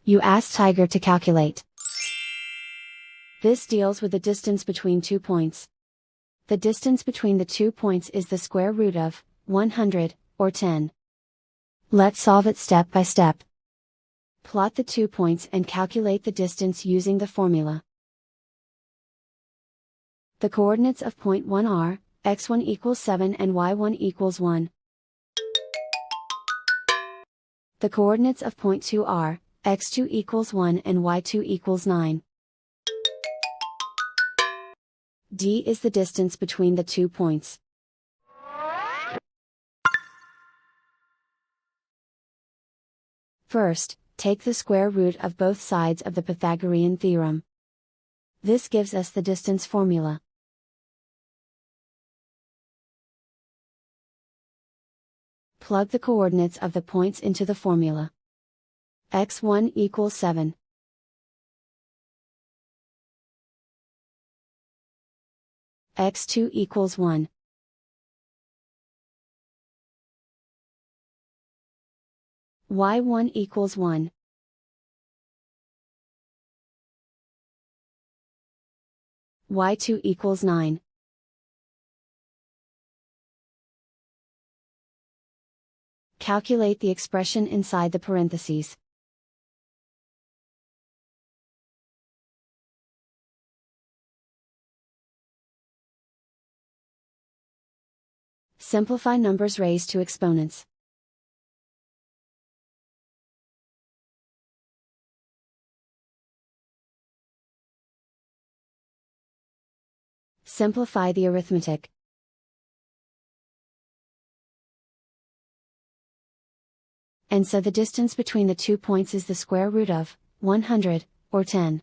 You ask Tiger to calculate. This deals with the distance between 2 points. The distance between the 2 points is the square root of 100, or 10. Let's solve it step by step. Plot the 2 points and calculate the distance using the formula. The coordinates of point 1 are, x1 equals 7 and y1 equals 1. The coordinates of point 2 are, x2 equals 1 and y2 equals 9. D is the distance between the 2 points. First, take the square root of both sides of the Pythagorean theorem. This gives us the distance formula. Plug the coordinates of the points into the formula. x1 equals 7. x2 equals 1. y1 equals 1. y2 equals 9. Calculate the expression inside the parentheses. Simplify numbers raised to exponents. Simplify the arithmetic. And so the distance between the 2 points is the square root of 100, or 10.